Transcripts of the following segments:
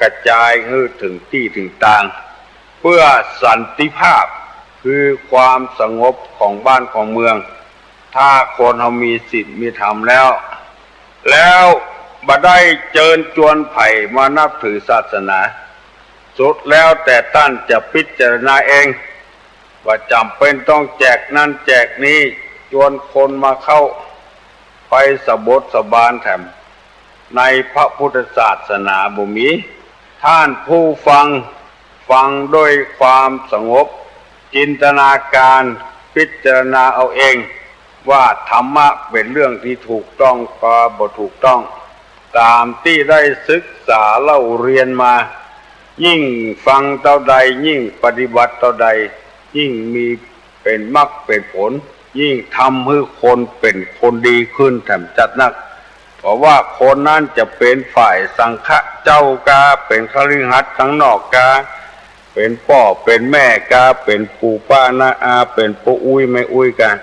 กระจายให้ถึงที่ถึงต่างเพื่อสันติภาพคือความสงบของบ้านของเมืองถ้าคนเขามีศีลมีธรรมแล้วบ่ได้เชิญชวนไผ่มานับถือศาสนาสุดแล้วแต่ท่านจะพิจารณาเองว่าจำเป็นต้องแจกนั่นแจกนี้ชวนคนมาเข้าไปสบทสบานแถมในพระพุทธศาสนาบ่มีท่านผู้ฟังด้วยความสงบจินตนาการพิจารณาเอาเองว่าธรรมะเป็นเรื่องที่ถูกต้องก็บ่ถูกต้องตามที่ได้ศึกษาเล่าเรียนมายิ่งฟังเท่าใดยิ่งปฏิบัติเท่าใดยิ่งมีเป็นมรรคเป็นผลยิ่งทำให้คนเป็นคนดีขึ้นแถมจัดนักเพราะว่าคนนั้นจะเป็นฝ่ายสังฆะเจ้ากาเป็นคฤหัสถ์ข้างนอกกาเป็นพ่อเป็นแม่กาเป็นปู่ป้าน้าอาเป็นปู่อุ้ยไม่อุ้ยกัน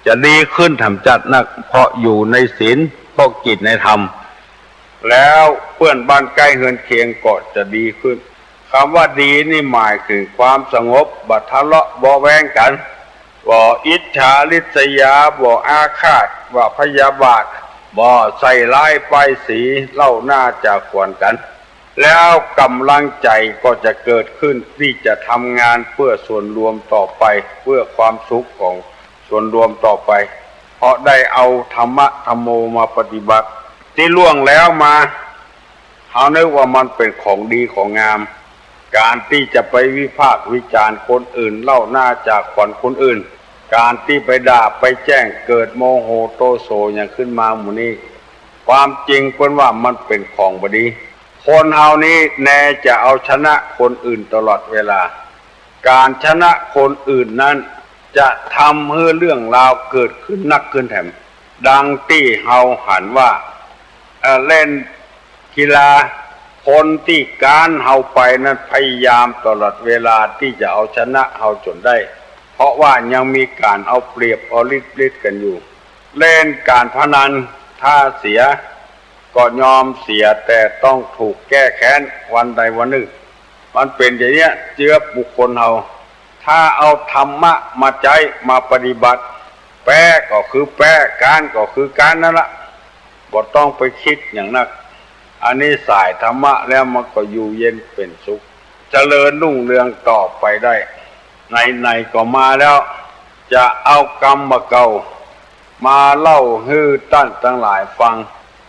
จะดีขึ้นแถมจัดนักเพราะอยู่ในศีลเพราะกิจในธรรมแล้วเพื่อนบ้านใกล้เฮือนเคียงก็จะดีขึ้นคำว่าดีนี่หมายถึงความสงบบ่ทะเลาะบ่แว้งกันบ่อิจฉาริษยาบ่อาฆาตบ่พยาบาทบ่ใส่ร้ายป้ายสีเล่าหน้าจะขวนกันแล้วกำลังใจก็จะเกิดขึ้นที่จะทำงานเพื่อส่วนรวมต่อไปเพื่อความสุขของส่วนรวมต่อไปเพราะได้เอาธรรมะธรรมโมมาปฏิบัติที่ล่วงแล้วมาเขานึกว่ามันเป็นของดีของงามการที่จะไปวิพากษ์วิจารณ์คนอื่นเล่าหน้าจากขวัญคนอื่นการที่ไปด่าไปแจ้งเกิดโมโหโตโสอย่างขึ้นมาหมู่นี้ความจริงเป็นว่ามันเป็นของบดีคนเฮานี้แน่จะเอาชนะคนอื่นตลอดเวลาการชนะคนอื่นนั้นจะทำให้เรื่องราวเกิดขึ้นนักขึ้นแถมดังที่เฮาหันว่าเล่นกีฬาคนที่การเฮาไปนั้นพยายามตลอดเวลาที่จะเอาชนะเฮาจนได้เพราะว่ายังมีการเอาเปรียบเอาลิดกันอยู่เล่นการพนันถ้าเสียก็ยอมเสียแต่ต้องถูกแก้แค้นวันใดวันหนึ่งมันเป็นอย่างนี้เจือบุคคลเฮาถ้าเอาธรรมะมาใจมาปฏิบัติแป้ก็คือแป้การก็คือการนั่นละบ่ต้องไปคิดอย่างนั้นอันนี้สายธรรมะแล้วมันก็อยู่เย็นเป็นสุขเจริญรุ่งเรืองต่อไปได้ในก็มาแล้วจะเอากรรมมาเก่ามาเล่าให้ท่านทั้งหลายฟัง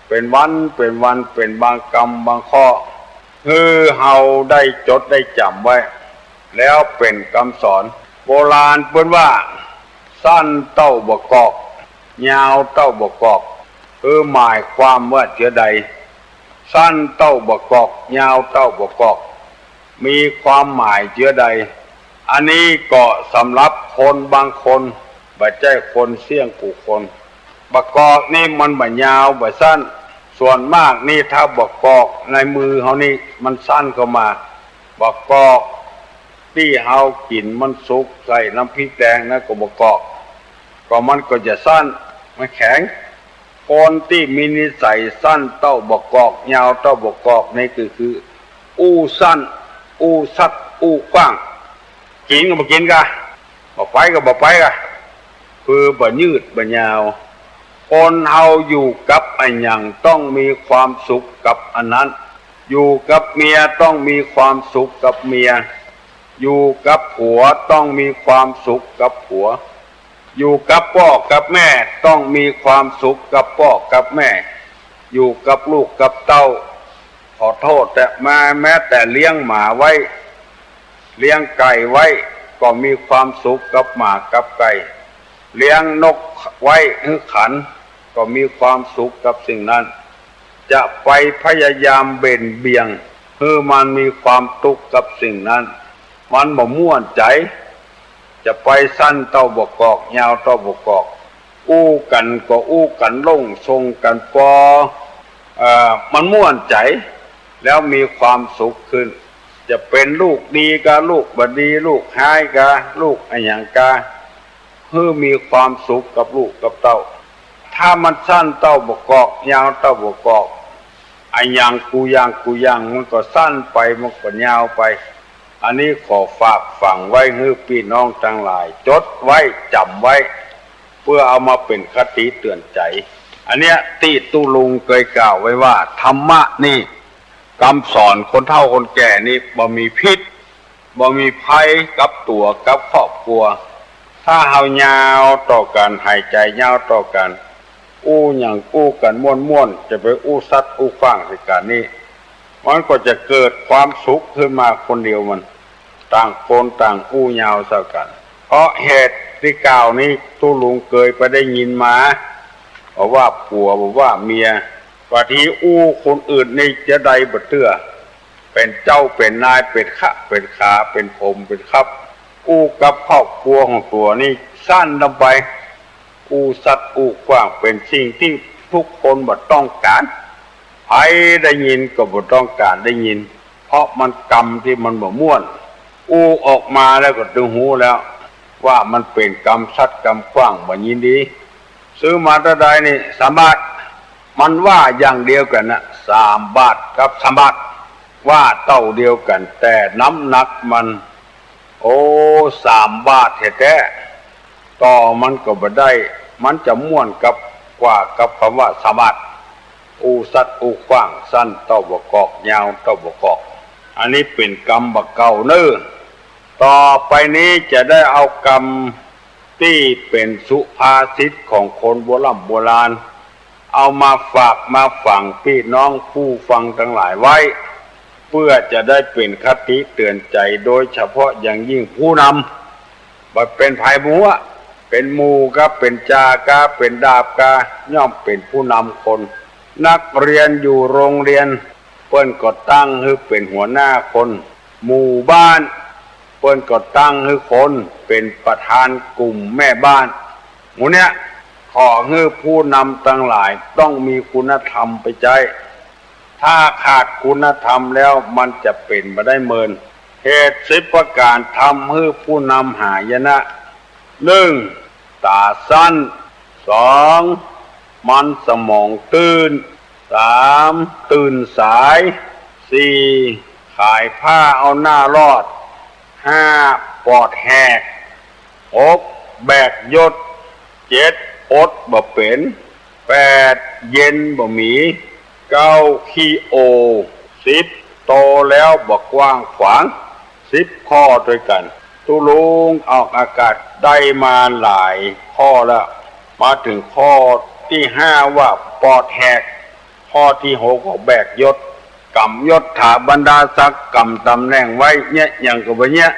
เป็นวันเป็นบางกรรมบางข้อให้เฮาได้จดได้จำไว้แล้วเป็นคำสอนโบราณเพิ่นว่าสั้นเต้าบ่กอกยาวเต้าบ่กอกหมายความว่าเจอใดสั้นเต้าบ่กอกยาวเต้าบ่กอกมีความหมายเจอใดอันนี้ก็สำหรับคนบางคนบ่ใช่คนเสี่ยงผู้คนบ่กอกนี่มันบ่ยาวบ่สั้นส่วนมากนี่ถ้าบ่กอกในมือเฮานี่มันสั้นเข้ามาบ่กอกที่เฮากินมันสุกใส่น้ำพริกแดงนะก็บ่กอกก็มันก็จะสั้นมันแข็งคนที่มีนิสัยสั้นเต้าบ่กอกยาวเต้าบ่กอกนี่คืออู้สั้นอู้สัดอู้กว้างกินก็บ่กินกะบ่ไปก็บ่ไปกะคือบ่ยืดบ่ยาวคนเฮาอยู่กับอันหยังต้องมีความสุขกับอันนั้นอยู่กับเมียต้องมีความสุขกับเมียอยู่กับผัวต้องมีความสุขกับผัวอยู่กับพ่อกับแม่ต้องมีความสุขกับพ่อกับแม่อยู่กับลูกกับเต้าขอโทษแต่แม้แต่เลี้ยงหมาไว้เลี้ยงไก่ไว้ก็มีความสุขกับหมากับไก่เลี้ยงนกไว้ให้ขันก็มีความสุขกับสิ่งนั้นจะไปพยายามเบ่นเบี่ยงเพื่อมันมีความทุกข์กับสิ่งนั้นมันบ่ม่วนใจจะไปสั้นเต้าบ่กอกยาวเต้าบ่กอกอู้กันก็อู้กันลงทรงกันปอมันม่วนใจแล้วมีความสุขขึ้นจะเป็นลูกดีกะลูกบ่ดีลูกหายกะลูกอะไรอย่างกะเพื่อมีความสุขกับลูกกับเต้าถ้ามันสั้นเต้าบ่กอกยาวเต้าบ่กอกไอ อันยังกูยังมันก็สั้นไปมันก็ยาวไปอันนี้ขอฝากฝังไว้ให้พี่น้องทั้งหลายจดไว้จำไว้เพื่อเอามาเป็นคติเตือนใจอันเนี้ยที่ตุลุงเคยกล่าวไว้ว่าธรรมะนี่คำสอนคนเฒ่าคนแก่นี่บ่มีพิษบ่มีภัยกับตัวกับครอบครัวถ้าเฮายาวต่อกันหายใจยาวต่อกันอู้อย่างอู้กันม่วนจะไปอู้ซัดอู้ฟังในการนี้มันก็จะเกิดความสุขขึ้นมาคนเดียวมันต่างคนต่างอู้ยาวเท่ากันเพราะเหตุที่กล่าวนี้ตุลุงเคยไปได้ยินมาบอกว่าผัวบอกว่าเมียว่าที่อู้คนอื่นนี่จะได้บ่เตื้อเป็นเจ้าเป็นนายเป็นขะเป็นขาเป็นผมเป็นครับอู้กับครอบครัวของตัวนี่สั้นลงไปอู้สัตว์อู้กว้างเป็นสิ่งที่ทุกคนบ่ต้องการใครได้ยินก็บ่ต้องการได้ยินเพราะมันกรรมที่มันบ่ม่วนอู้ออกมาแล้วก็ถึงหูแล้วว่ามันเป็นกรรมสัตว์กรรมกว้างบ่ยินดีซื้อมาเท่าใดนี่3 บาทมันว่าอย่างเดียวกันนะ3 บาทกับ3 บาทว่าเต้าเดียวกันแต่น้ำหนักมัน3 บาทแท้ๆต่อมันก็บ่ได้มันจะม่วนกับกว่ากับคำว่า3 บาทอูสัตว์อูกว้างสั้นเต้าบ่กอกยาวเต้าบ่กอกอันนี้เป็นกรรมบักเก่าเน้อต่อไปนี้จะได้เอากรรมที่เป็นสุภาษิตของคนโบราณเอามาฝากมาฝังพี่น้องผู้ฟังทั้งหลายไว้เพื่อจะได้เป็นคติเตือนใจโดยเฉพาะอย่างยิ่งผู้นำบ่เป็นไผหมู่เป็นหมู่ก็เป็นจากาเป็นดาบกาย่อมเป็นผู้นำคนนักเรียนอยู่โรงเรียนเปิ้นก็ตั้งให้เป็นหัวหน้าคนหมู่บ้านเปิ้นก็ตั้งให้คนเป็นประธานกลุ่มแม่บ้านหมู่เนี้ยขอให้ผู้นำทั้งหลายต้องมีคุณธรรมไปใจถ้าขาดคุณธรรมแล้วมันจะเป็นบ่ได้เมินเหตุ10 ประการทำให้ผู้นำหายนะ 1. ตาสั้น 2. มันสมองตื้น 3. ตื่นสาย 4. ขายผ้าเอาหน้ารอด 5. ปอดแหก 6. แบกยศ 7. อดบ่เป็น 8. เย็นบ่มี 9. ขี้โอ 10. โตแล้วบ่กว้างขวาง10 ข้อด้วยกันตุลุงออกอากาศได้มาหลายข้อแล้วมาถึงข้อที่5ว่าปอดแหกข้อที่6ก็แบกยศกำยศถาบรรดาศักดิ์กำตำแหน่งไว้เนี่ยอย่างกับว่าเนี่ย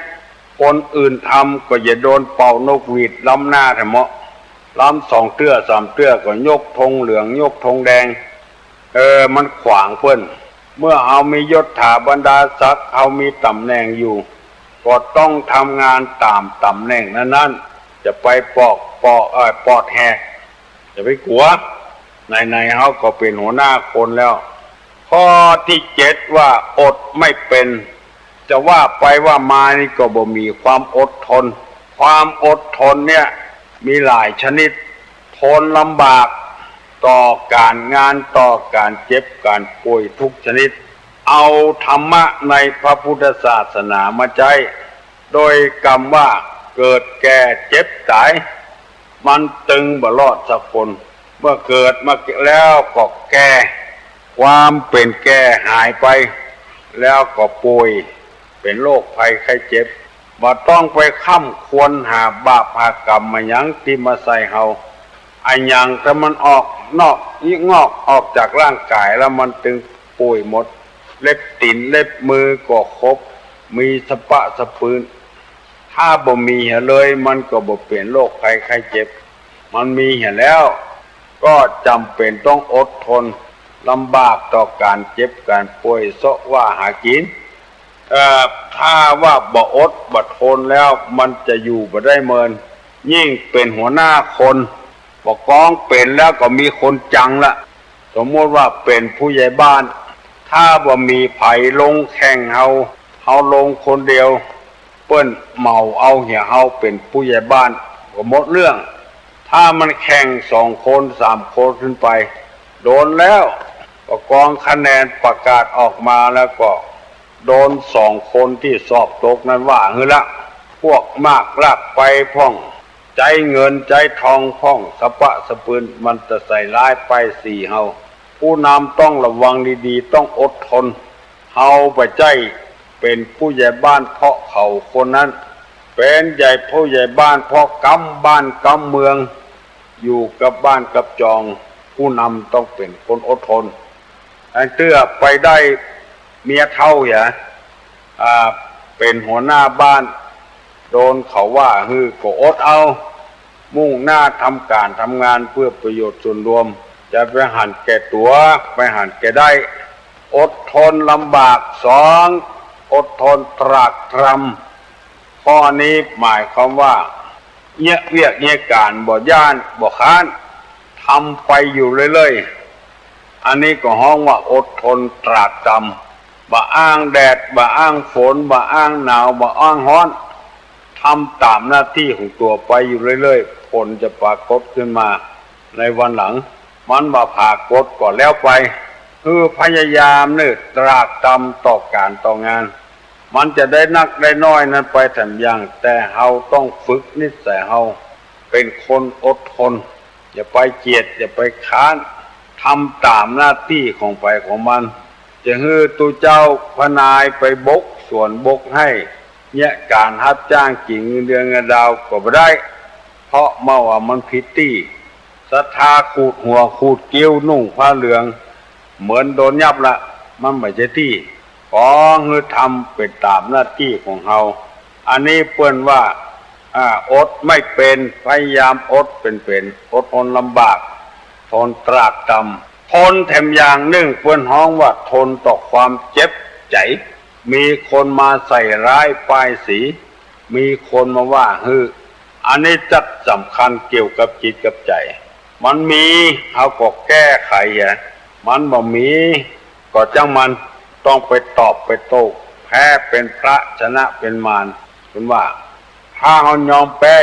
คนอื่นทำก็อย่าโดนเป่านกหวีดล้ำหน้าแถมเหมาะล้ำ2 เตื้อ 3 เตื้อก็ยกธงเหลืองยกธงแดงมันขวางเพิ่นเมื่อเอามียศถาบรรดาศักดิ์เอามีตำแหน่งอยู่ก็ต้องทำงานตามตำแหน่งนั้นๆจะไปปอดแหกจะไปกลัวในเขาก็เป็นหัวหน้าคนแล้วข้อที่7ว่าอดไม่เป็นจะว่าไปว่ามานี่ก็บ่มีความอดทนความอดทนเนี่ยมีหลายชนิดทนลำบากต่อการงานต่อการเจ็บการป่วยทุกชนิดเอาธรรมะในพระพุทธศาสนามาใช้โดยกรรมว่าเกิดแก่เจ็บตายมันตึงบ่รอดสักคนเมื่อเกิดมาแล้วก็แก่ความเป็นแก่หายไปแล้วก็ป่วยเป็นโรคภัยไข้เจ็บบ่ต้องไปค้ำควรหาบาปหากรรมมาหยังที่มาใส่เฮาอันหยังถ้ามันออกนอกงอกออกจากร่างกายแล้วมันตึงป่วยหมดเล็บตีนเล็บมือก็ครบมีสปะสะปืนถ้าบ่มีเหี่ยเลยมันก็บ่เปลี่ยนโรคภัยไข้เจ็บมันมีเหี่ยแล้วก็จำเป็นต้องอดทนลำบากต่อการเจ็บการป่วยเสาะว่าหากินถ้าว่าบ่อดบ่ทนแล้วมันจะอยู่บ่ได้เมินยิ่งเป็นหัวหน้าคนบ่กองเป็นแล้วก็มีคนจังละสมมติว่าเป็นผู้ใหญ่บ้านถ้าบ่มีไผลงแข่งเฮาลงคนเดียวเปิ้นเมาเอาเหี่ยเฮาเป็นผู้ใหญ่บ้านก็หมดเรื่องถ้ามันแข่ง2 คน 3 คนขึ้นไปโดนแล้ว ประกองคะแนนประกาศออกมาแล้วก็โดน2 คนที่สอบตกนั้นว่าเฮ้ยละพวกมากลากไปพ่องใจเงินใจทองพ่องสะปะสะปืนมันจะใส่ร้ายไปสี่เฮาผู้นำต้องระวังดีๆต้องอดทนเฮาไปใจเป็นผู้ใหญ่บ้านเพราะเขาคนนั้นเป็นใหญ่ผู้ใหญ่บ้านเพราะกำบ้านกำเมืองอยู่กับบ้านกับจองผู้นำต้องเป็นคนอดทนไอ้เตื้อไปได้เมียเท่าอย่าเป็นหัวหน้าบ้านโดนเขาว่าก็อดเอามุ่งหน้าทำการทำงานเพื่อประโยชน์ส่วนรวมจะไปหันแก่ตัวไปหันแก่ได้อดทนลำบาก2อดทนตรากตรำข้อนี้หมายความว่าเงียเวียกเงียการบ่ย่านบ่ค้านทำไปอยู่เรื่อยๆอันนี้ก็ห้องว่าอดทนตรากตรำบ่อ้างแดดบ่อ้างฝนบ่อ้างหนาวบ่อ้างร้อนทำตามหน้าที่ของตัวไปอยู่เรื่อยๆผลจะปรากฏขึ้นมาในวันหลังมันบ่ปรากฏก่อนแล้วไปคือพยายามเนี่ยตรากตรำต่อการต่องานมันจะได้นักได้น้อยนั้นไปทำอย่างแต่เฮาต้องฝึกนิสัยเฮาเป็นคนอดทนอย่าไปเกียจอย่าไปค้านทำตามหน้าที่ของไปของมันจะฮือตัวเจ้าพนายไปบกส่วนบกให้เนี่ยการรับจ้างกิ่งเดือนเงินดาวก็ไม่ได้เพราะเมื่อว่ามันผิดที่ศรัทธาขูดหัวขูดกิ้วนุ่งผ้าเหลืองเหมือนโดนยับละมันไม่ใช่ที่ขอฮือทำเป็นตามหน้าที่ของเฮาอันนี้เปิ้นว่าอดไม่เป็นพยายามอดเป็นอดทนลำบากทนตรากตรำทนแถมอย่างหนึ่งเปิ้นฮ้องว่าทนต่อความเจ็บใจมีคนมาใส่ร้ายป้ายสีมีคนมาว่าอันนี้จัดสำคัญเกี่ยวกับจิตกับใจมันมีเขาก็แก้ไขมันบ่มีก็จังมันต้องไปตอบไปโต้แพ้เป็นพระชนะเป็นมารคุณว่าถ้าเขายอมแพ้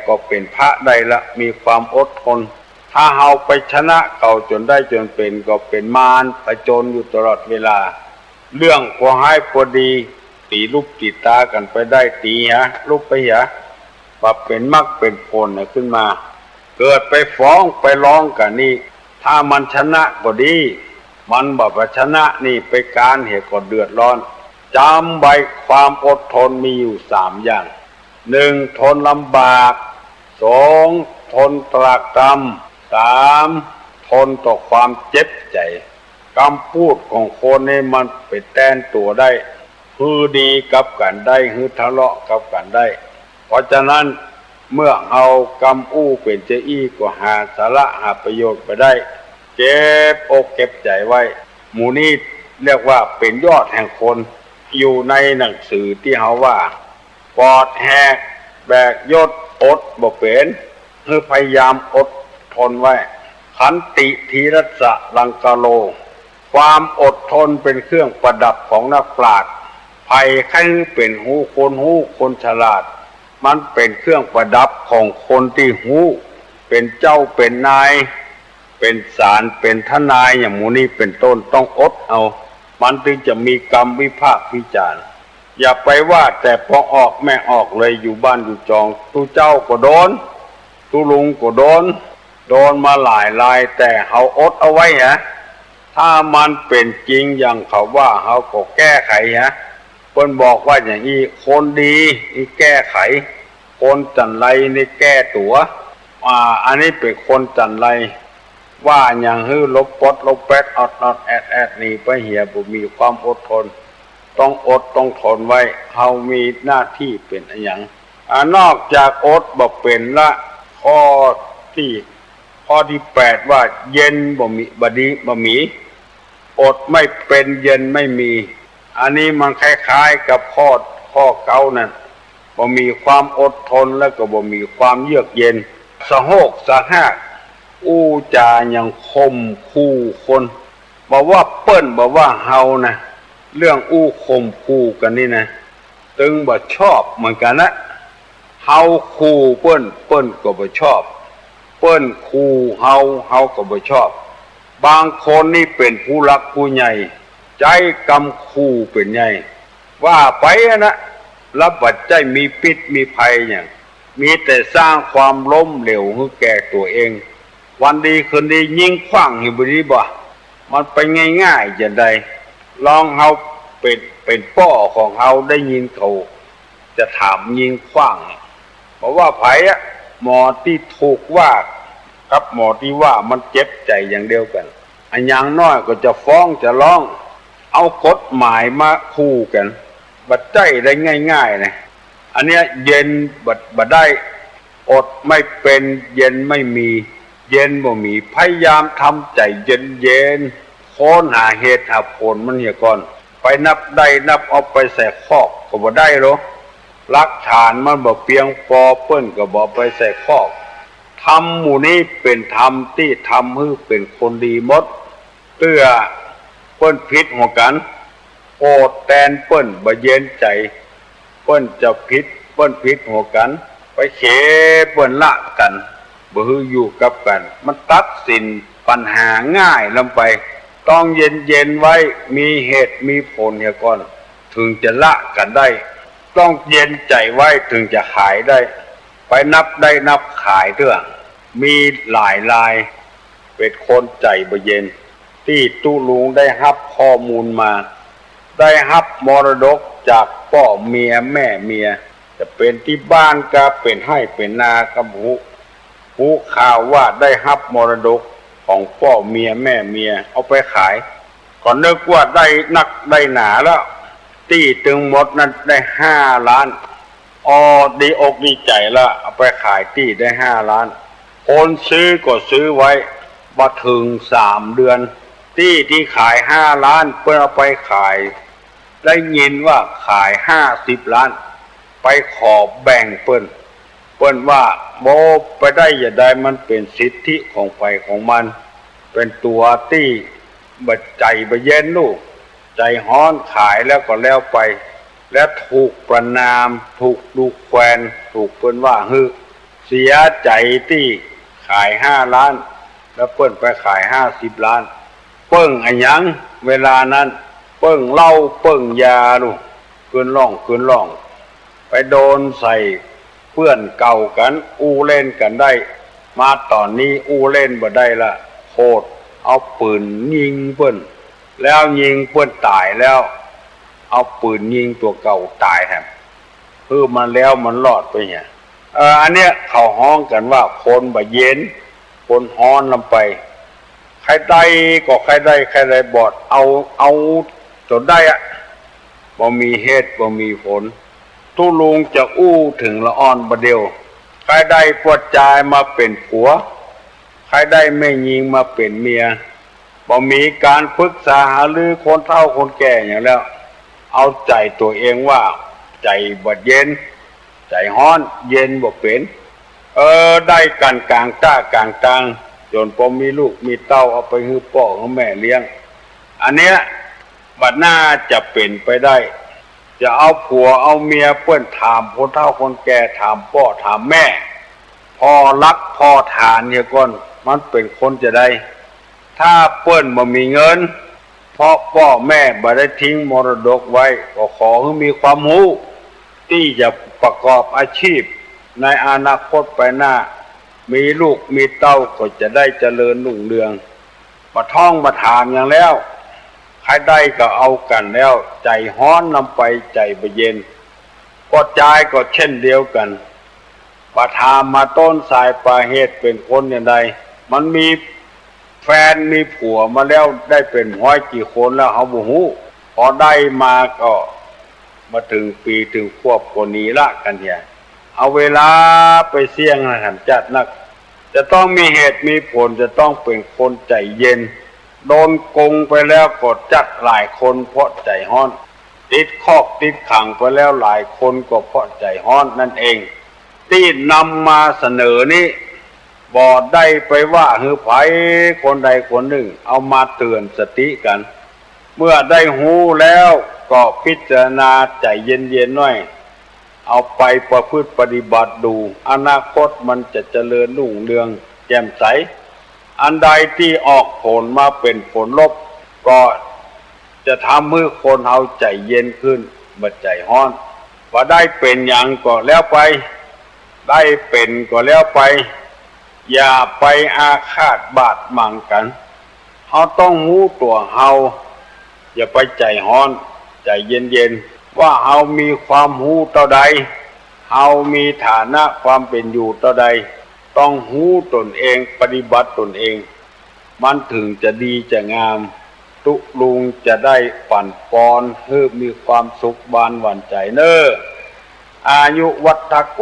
ก็เป็นพระได้ละมีความอดทนถ้าเขาไปชนะเขาจนได้จนเป็นก็เป็นมารผจญอยู่ตลอดเวลาเรื่องพอให้พอดีตีลูกตีตากันไปได้ตีลูกไปว่าเป็นมรรคเป็นผลขึ้นมาเกิดไปฟ้องไปร้องกันนี่ถ้ามันชนะก็ดีมันบอกว่าชนะนี่ไปการเหตุก็เดือดร้อนจำไว้ความอดทนมีอยู่3 อย่าง1ทนลำบาก2ทนตรากตรำ3ทนต่อความเจ็บใจคำพูดของคนนี่มันไปแต้นตัวได้คือดีกับกันได้คือทะเลาะกับกันได้เพราะฉะนั้นเมื่อเอากำอู้เป็นเจอี้ก็หาสาระหาประโยชน์ไปได้เก็บอกเก็บใจไว้หมู่นี้เรียกว่าเป็นยอดแห่งคนอยู่ในหนังสือที่เขาว่าปอดแหกแบกยศอดบ่เป็นคือพยายามอดทนไว้ขันติธีรัสสะลังกาโลความอดทนเป็นเครื่องประดับของนักปราชญ์ภัยไข้เป็นหูคนฉลาดมันเป็นเครื่องประดับของคนที่หูเป็นเจ้าเป็นนายเป็นศาลเป็นทนายอย่างหมู่นี้เป็นต้นต้องอดเอามันถึงจะมีกรรมวิพากษ์วิจารณ์อย่าไปว่าแต่พอออกแม่ออกเลยอยู่บ้านอยู่จองตู้เจ้าก็โดนตู้ลุงก็โดนมาหลายรายแต่เขาอดเอาไว้ถ้ามันเป็นจริงอย่างเขาว่าเขาก็แก้ไขเพิ่นบอกว่าอย่างนี้คนดีนี่แก้ไขคนจันไรนี่แก้ตัวอันนี้เป็นคนจันไรว่าอย่างลบปดลบแปดอดแอดนี่ไปบ่มีความอดทนต้องอดต้องทนไว้เฮามีหน้าที่เป็นอย่างนอกจากอดบ่เป็นละข้อที่8ว่าเย็นบ่มีบดีบ่มีอดไม่เป็นเย็นไม่มีอันนี้มันคล้ายๆกับข้อเก่านั่นบ่มีความอดทนแล้วก็บ่มีความเยือกเย็นสะโหกสะหากอู้จาอย่างคมคู่คนบอกว่าเปิ้นบอกว่าเฮานะเรื่องอู้คมคู่กันนี่นะตึงบ่ชอบเหมือนกันนะเฮาคู่เปิ้นก็บ่ชอบเปิ้นคู่เฮาก็บ่ชอบ บางคนนี่เป็นผู้รักผู้ใหญ่ใจกำคู่เป็นใหญ่ว่าไปนะรับบัดใจมีพิษมีภัยอย่างมีแต่สร้างความล้มเหลวให้แก่ตัวเองวันดีคืนดียิงขว้างหิบดีบ่มันไปง่ายๆจะได้ลองเฮาเป็นป้อของเฮาได้ยินเขาจะถามยิงขว้างเพราะว่าไผอะหมอที่ถูกว่ากับหมอที่ว่ามันเจ็บใจอย่างเดียวกันอันอย่างน้อยก็จะฟ้องจะร้องเอากฎหมายมาคู่กันบัดใจได้ง่ายๆนะอันเนี้ยเย็นบัดได้อดไม่เป็นเย็นไม่มีเย็นบ่มีพยายามทำใจเย็นค้นหาเหตุหาผลมันเหี่ยก่อนไปนับได้นับเอาไปใส่คอกก็บ่ได้หรอกหลักฐานมันบ่เพียงพอเปิ้นก็บ่ไปใส่คอกธรรมหมู่นี้เป็นธรรมที่ทำให้เป็นคนดีหมดเตื้อเปิ้นผิดหัวกันโอดแตนเปิ้นบ่เย็นใจเปิ้นจะผิดเปิ้นผิดหัวกันไปเขเปิ้นละกันบ่ฮืออยู่กับกันมันตัดสินปัญหาง่ายลงไปต้องเย็นไว้มีเหตุมีผลเหี่ยก่อนถึงจะละกันได้ต้องเย็นใจไว้ถึงจะขายได้ไปนับได้นับขายเรื่องมีหลายรายเป็นคนใจบ่เย็นที่ตู้ลุงได้รับข้อมูลมาได้รับมรดกจากพ่อเมียแม่เมียจะเป็นที่บ้านก็เป็นให้เป็นนากับหูข่าวว่าได้รับมรดกของพ่อเมียแม่เมียเอาไปขายก่อนนึกว่าได้นักได้หนาแล้วที่ตึงหมดนั้นได้5 ล้านดีอกดีใจแล้วเอาไปขายที่ได้5 ล้านคนซื้อก็ซื้อไว้มาถึง3 เดือนที่ขาย5 ล้านเพื่อเอาไปขายได้ยินว่าขาย50 ล้านไปขอแบ่งเปิ้นว่าโบไปได้อย่าได้มันเป็นสิทธิของไฟของมันเป็นตัวที่บัดใจบ่เย็นลูกใจฮ้อนขายแล้วก็แล้วไปและถูกประนามถูกดูแควนถูกเปิ้นว่าฮึเสียใจที่ขาย5 ล้านแล้วเปิ้นไปขาย50 ล้านเปิ้งอันยังเวลานั้นเปิ้งเหล้าเปิ้งยาลูกเกินร่องไปโดนใส่เพื่อนเก่ากันอู้เล่นกันได้มาตอนนี้อู้เล่นบ่ได้ละโคตรเอาปืนยิงเปิ้นแล้วยิงเปิ้นตายแล้วเอาปืนยิงตัวเก่าตายแฮมมันแล้วมันรอดไปเนี่ยอันเนี้ยเขาฮ้องกันว่าคนบ่เย็นคนฮ้อนลำไปใครได้ก็ใครได้บอดเอาจนได้อะบ่มีเหตุบ่มีผลตู้ลุงจะอู้ถึงละอ่อนบ่เดียวใครได้ปวดใจมาเป็นผัวใครได้แม่ยิงมาเป็นเมียบ่มีการปรึกษาหารือคนเฒ่าคนแก่อย่างแล้วเอาใจตัวเองว่าใจบ่เย็นใจฮ้อนเย็นบ่เป็นได้กันกลางต้ากลางตังจนพอมีลูกมีเต้าเอาไปให้พ่อให้แม่เลี้ยงอันเนี้ยบัดหน้าจะเป็นไปได้จะเอาผัวเอาเมียเปิ้นถามคนเฒ่าคนแก่ถามพ่อถามแม่พ่อรักพ่อทานเนี่ยก่อนมันเป็นคนจะได้ถ้าเปิ้นบ่มีเงินเพราะพ่อแม่บ่ได้ทิ้งมรดกไว้ก็ขอให้มีความรู้ที่จะประกอบอาชีพในอนาคตไปหน้ามีลูกมีเต้าก็จะได้เจริญรุ่งเรืองมาท่องมาถามอย่างแล้วใครได้ก็เอากันแล้วใจฮ้อนนำไปใจบ่เย็นก็ใจก็เช่นเดียวกันประทามมาต้นสายปลาเหตุเป็นคนอย่างใดมันมีแฟนมีผัวมาแล้วได้เป็น100 กี่คนแล้วเฮาบ่ฮู้พอได้มาก็มาถึงปีถึงควบคนนี้ละกันเถียเอาเวลาไปเสี่ยงหันจัดนักจะต้องมีเหตุมีผลจะต้องเป็นคนใจเย็นโดนกงไปแล้วก็จัดหลายคนเพราะใจฮ้อนติดคอกติดขังไปแล้วหลายคนก็เพราะใจฮ้อนนั่นเองที่นำมาเสนอนี้บ่ได้ไปว่าฮือไผคนใดคนหนึ่งเอามาเตือนสติกันเมื่อได้หูแล้วก็พิจารณาใจเย็นๆหน่อยเอาไปประพฤติปฏิบัติดูอนาคตมันจะเจริญรุ่งเรืองแจ่มใส อันใดที่ออกผลมาเป็นผลลบก็จะทำให้คนเฮาใจเย็นขึ้นบ่ใจร้อนว่าได้เป็นอย่างก็แล้วไปได้เป็นก็แล้วไปอย่าไปอาฆาตบาดหมางกันเฮาต้องรู้ตัวเฮาอย่าไปใจร้อนใจเย็นๆว่าเฮามีความรู้เท่าใดเฮามีฐานะความเป็นอยู่เท่าใดต้องรู้ตนเองปฏิบัติตนเองมันถึงจะดีจะงามตุลุงจะได้ปั่นปอนให้มีความสุขบานหวั่นใจเน้ออายุวัฏโก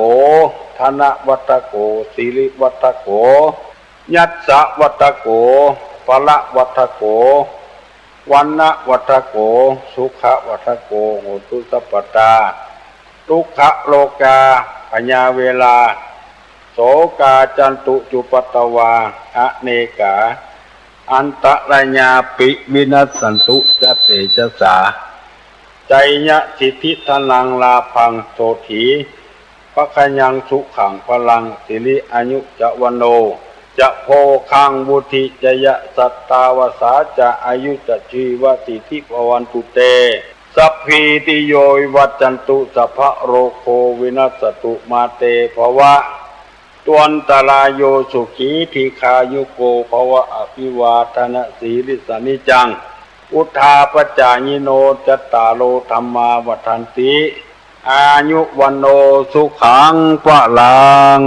ธนวัฏโกสิริวัฏโกยัสสะวัฏโกพละวัฏโกวันนะวัฏโกสุขะวัฏโกโหตุสัพพตาทุกขโลกาพญาเวลาโสกาจันตุจุปตวาอเนกาอันตรญาปิวินัสสันตุจะเตจะสาใจยะสิทธิทนังลาพังโสถีปะขยังสุขังพลังสิริอายุจะวันโนจะโพคังบุธิจยะสัตตาวสาจะอายุจะชีวสิทธิภวันตุเตสัพพีติโยวัจจันตุสัพพะโรโควินัสสตุมาเตภวะตวันตรายโยสุขีทีคายุโกภวะอภิวาทนะสีริสนิจังอุทาปจายิโนจัตตาโลธรรมาวัฏันติอายุวันโนสุขังพลัง